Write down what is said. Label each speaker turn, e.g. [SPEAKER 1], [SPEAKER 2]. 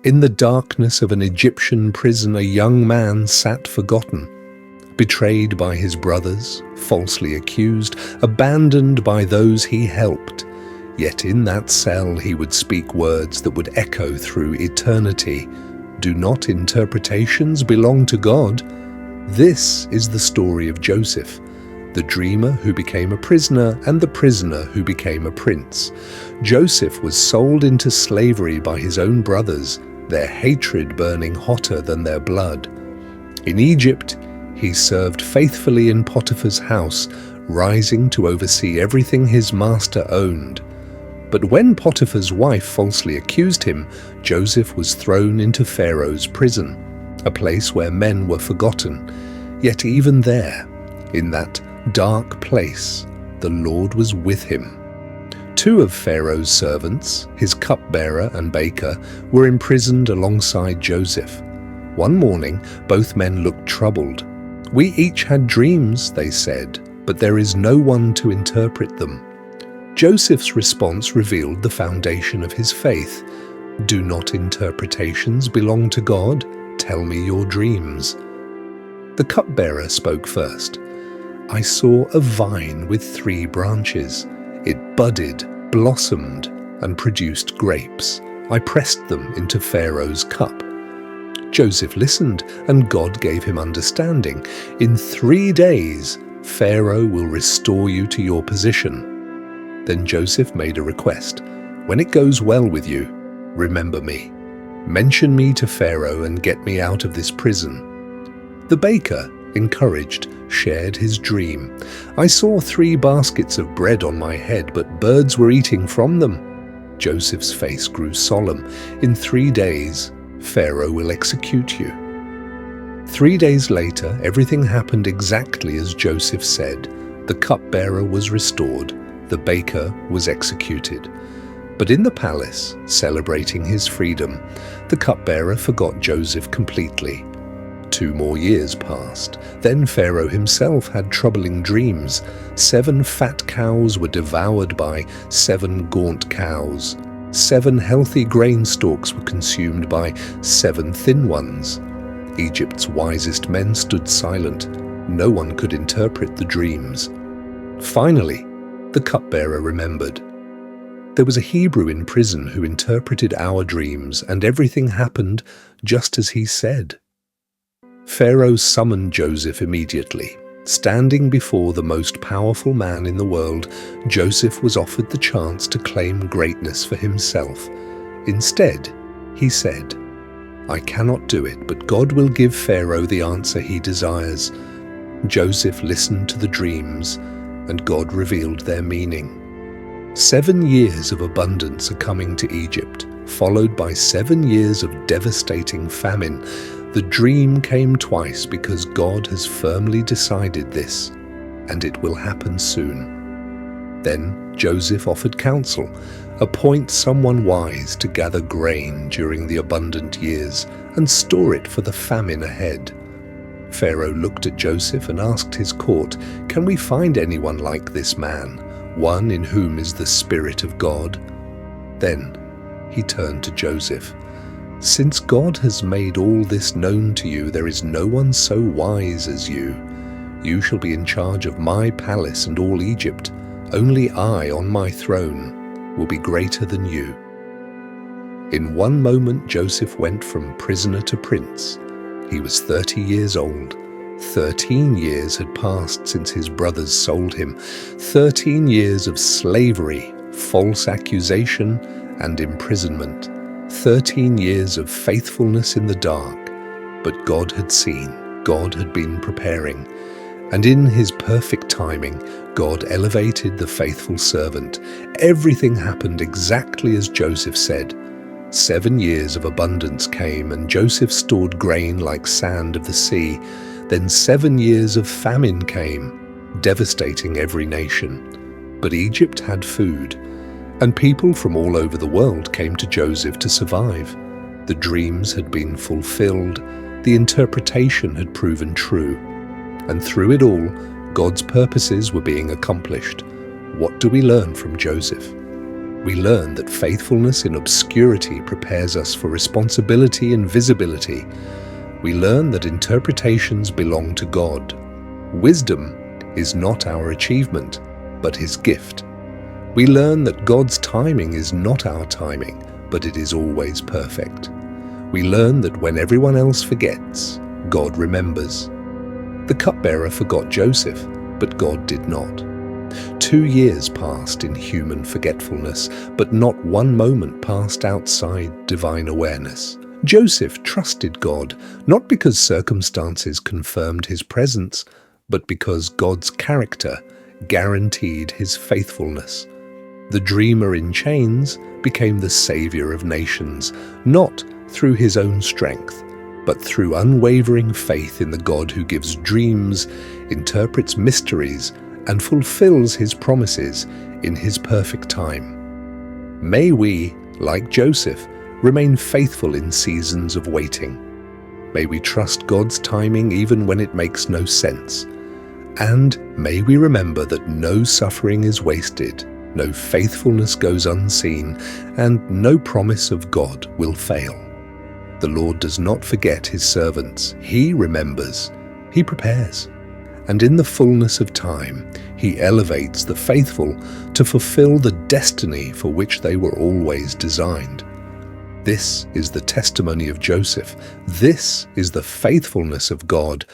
[SPEAKER 1] In the darkness of an Egyptian prison, a young man sat forgotten, betrayed by his brothers, falsely accused, abandoned by those he helped. Yet in that cell he would speak words that would echo through eternity. Do not interpretations belong to God? This is the story of Joseph, the dreamer who became a prisoner and the prisoner who became a prince. Joseph was sold into slavery by his own brothers, their hatred burning hotter than their blood. In Egypt, he served faithfully in Potiphar's house, rising to oversee everything his master owned. But when Potiphar's wife falsely accused him, Joseph was thrown into Pharaoh's prison, a place where men were forgotten. Yet even there, in that dark place, the Lord was with him. Two of Pharaoh's servants, his cupbearer and baker, were imprisoned alongside Joseph. One morning, both men looked troubled. "We each had dreams," they said, "but there is no one to interpret them." Joseph's response revealed the foundation of his faith. "Do not interpretations belong to God? Tell me your dreams." The cupbearer spoke first. "I saw a vine with 3 branches. It budded, blossomed, and produced grapes. I pressed them into Pharaoh's cup." Joseph listened, and God gave him understanding. "In 3 days, Pharaoh will restore you to your position." Then Joseph made a request. "When it goes well with you, remember me. Mention me to Pharaoh and get me out of this prison." The baker, encouraged, shared his dream. "I saw 3 baskets of bread on my head, but birds were eating from them." Joseph's face grew solemn. "In 3 days, Pharaoh will execute you." 3 days later, everything happened exactly as Joseph said. The cupbearer was restored. The baker was executed. But in the palace, celebrating his freedom, the cupbearer forgot Joseph completely. 2 more years passed. Then Pharaoh himself had troubling dreams. 7 fat cows were devoured by 7 gaunt cows. 7 healthy grain stalks were consumed by 7 thin ones. Egypt's wisest men stood silent. No one could interpret the dreams. Finally, the cupbearer remembered. There was a Hebrew in prison who interpreted our dreams, and everything happened just as he said. Pharaoh summoned Joseph immediately. Standing before the most powerful man in the world, Joseph was offered the chance to claim greatness for himself. Instead, he said, "I cannot do it, but God will give Pharaoh the answer he desires." Joseph listened to the dreams, and God revealed their meaning. 7 years of abundance are coming to Egypt, followed by 7 years of devastating famine. The dream came twice because God has firmly decided this, and it will happen soon. Then Joseph offered counsel. "Appoint someone wise to gather grain during the abundant years and store it for the famine ahead." Pharaoh looked at Joseph and asked his court, "Can we find anyone like this man, one in whom is the Spirit of God?" Then he turned to Joseph. "Since God has made all this known to you, there is no one so wise as you. You shall be in charge of my palace and all Egypt. Only I on my throne will be greater than you." In one moment, Joseph went from prisoner to prince. He was 30 years old. 13 years had passed since his brothers sold him. 13 years of slavery, false accusation, and imprisonment. 13 years of faithfulness in the dark. But God had seen, God had been preparing. And in his perfect timing, God elevated the faithful servant. Everything happened exactly as Joseph said. 7 years of abundance came, and Joseph stored grain like sand of the sea. Then 7 years of famine came, devastating every nation. But Egypt had food, and people from all over the world came to Joseph to survive. The dreams had been fulfilled, the interpretation had proven true. And through it all, God's purposes were being accomplished. What do we learn from Joseph? We learn that faithfulness in obscurity prepares us for responsibility in visibility. We learn that interpretations belong to God. Wisdom is not our achievement, but His gift. We learn that God's timing is not our timing, but it is always perfect. We learn that when everyone else forgets, God remembers. The cupbearer forgot Joseph, but God did not. 2 years passed in human forgetfulness, but not one moment passed outside divine awareness. Joseph trusted God, not because circumstances confirmed his presence, but because God's character guaranteed his faithfulness. The dreamer in chains became the savior of nations, not through his own strength, but through unwavering faith in the God who gives dreams, interprets mysteries, and fulfills His promises in His perfect time. May we, like Joseph, remain faithful in seasons of waiting. May we trust God's timing even when it makes no sense. And may we remember that no suffering is wasted, no faithfulness goes unseen, and no promise of God will fail. The Lord does not forget His servants. He remembers. He prepares. And in the fullness of time, He elevates the faithful to fulfill the destiny for which they were always designed. This is the testimony of Joseph. This is the faithfulness of God.